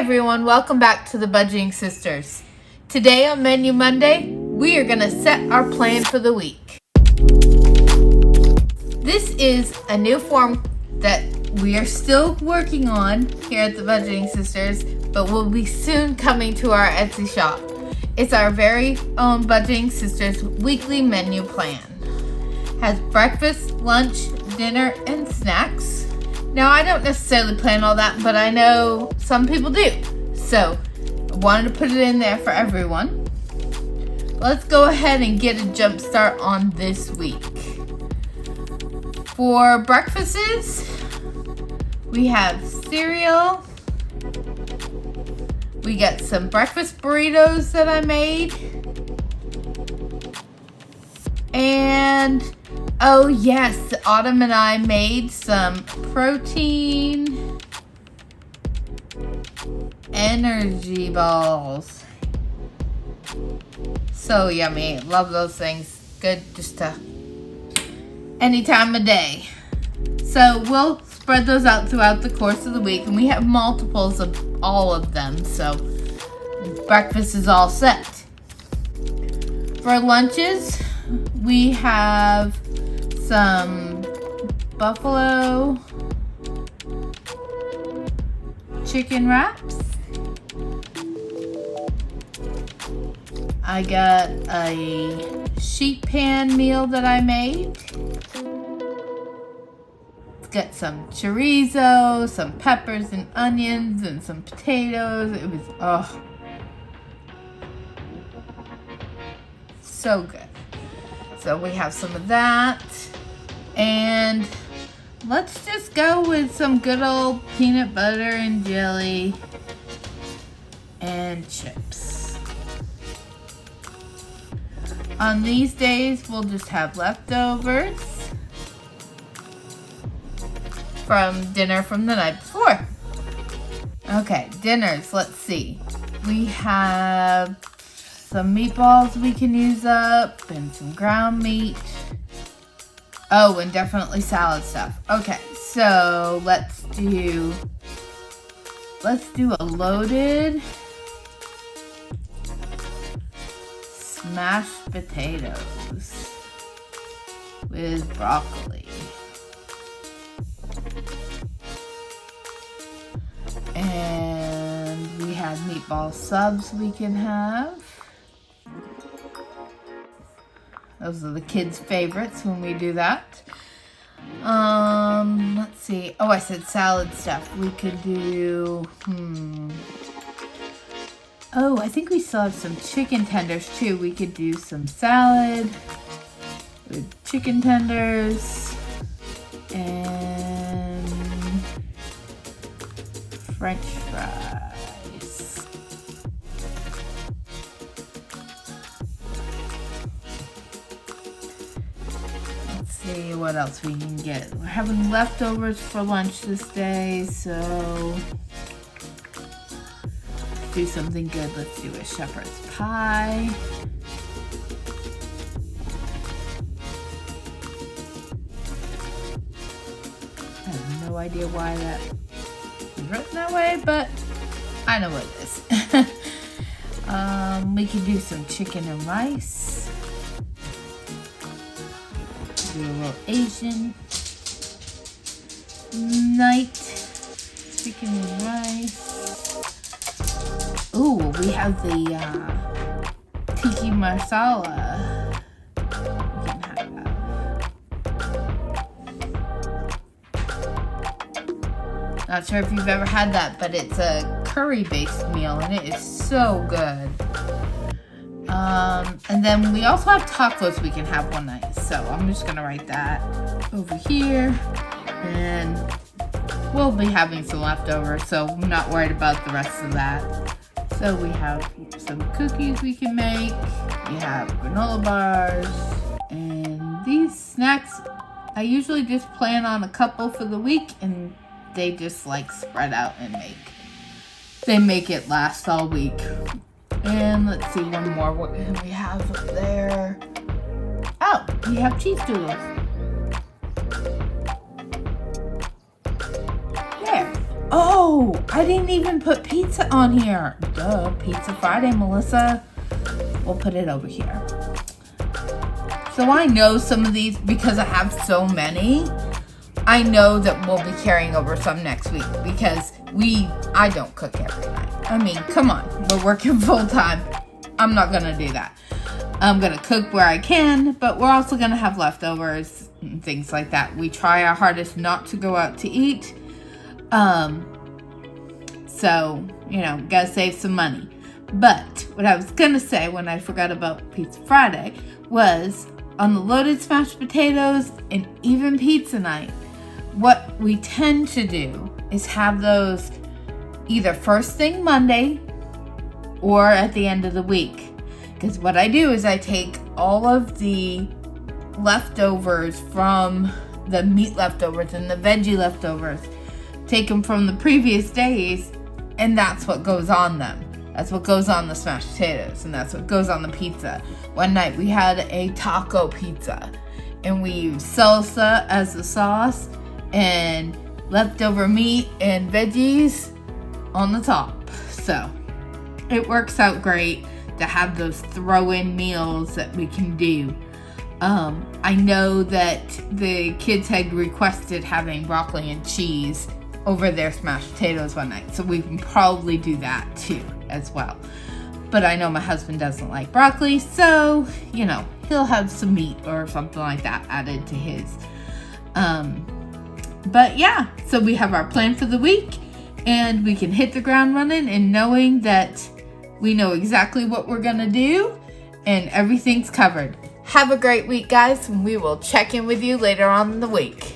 everyone, welcome back to the Budgeting Sisters. Today on Menu Monday, we are going to set our plan for the week. This is a new form that we are still working on here at the Budgeting Sisters, but will be soon coming to our Etsy shop. It's our very own Budgeting Sisters weekly menu plan. Has breakfast, lunch, dinner, and snacks. Now, I don't necessarily plan all that, but I know some people do. So, I wanted to put it in there for everyone. Let's go ahead and get a jump start on this week. For breakfasts, we have cereal. We got some breakfast burritos that I made. And oh yes, Autumn and I made some protein energy balls. So yummy. Love those things. Good just to any time of day. So we'll spread those out throughout the course of the week, and we have multiples of all of them. So breakfast is all set. For lunches, we have some buffalo chicken wraps. I got a sheet pan meal that I made. It's got some chorizo, some peppers and onions, and some potatoes. It was, so good. So we have some of that. And let's just go with some good old peanut butter and jelly and chips. On these days, we'll just have leftovers from dinner from the night before. Okay, dinners, let's see. We have some meatballs we can use up, and some ground meat. Oh, and definitely salad stuff. Okay, so let's do a loaded smashed potatoes with broccoli. And we have meatball subs we can have. Those are the kids' favorites when we do that. Let's see. Oh, I said salad stuff. We could do, Oh, I think we still have some chicken tenders too. We could do some salad with chicken tenders and French fries. See what else we can get. We're having leftovers for lunch this day, so do something good. Let's do a shepherd's pie. I have no idea why that is written that way, but I know what it is. We could do some chicken and rice. Do a little Asian night, chicken and rice. Ooh, we have the tiki masala. We can have. Not sure if you've ever had that, but it's a curry-based meal, and it is so good. And then we also have tacos we can have one night. So I'm just going to write that over here. And we'll be having some leftovers, so I'm not worried about the rest of that. So we have some cookies we can make. We have granola bars. And these snacks, I usually just plan on a couple for the week, and they just like spread out and make it last all week. And let's see, one more. What do we have up there? Oh, we have cheese doodles. There. Oh, I didn't even put pizza on here. Duh, Pizza Friday, Melissa. We'll put it over here. So I know some of these, because I have so many, I know that we'll be carrying over some next week because I don't cook every night. I mean, come on, we're working full time. I'm not gonna do that. I'm gonna cook where I can, but we're also gonna have leftovers and things like that. We try our hardest not to go out to eat. So, you know, gotta save some money. But what I was gonna say when I forgot about Pizza Friday was on the loaded smashed potatoes and even pizza night, what we tend to do is have those either first thing Monday or at the end of the week. Because what I do is I take all of the leftovers from the meat leftovers and the veggie leftovers, take them from the previous days, and that's what goes on them. That's what goes on the smashed potatoes, and that's what goes on the pizza. One night we had a taco pizza, and we used salsa as the sauce, and leftover meat and veggies on the top. So it works out great to have those throw-in meals that we can do. I know that the kids had requested having broccoli and cheese over their smashed potatoes one night, so we can probably do that too as well. But I know my husband doesn't like broccoli, so you know, he'll have some meat or something like that added to his. But yeah, so we have our plan for the week, and we can hit the ground running and knowing that we know exactly what we're gonna do and everything's covered. Have a great week, guys, and we will check in with you later on in the week.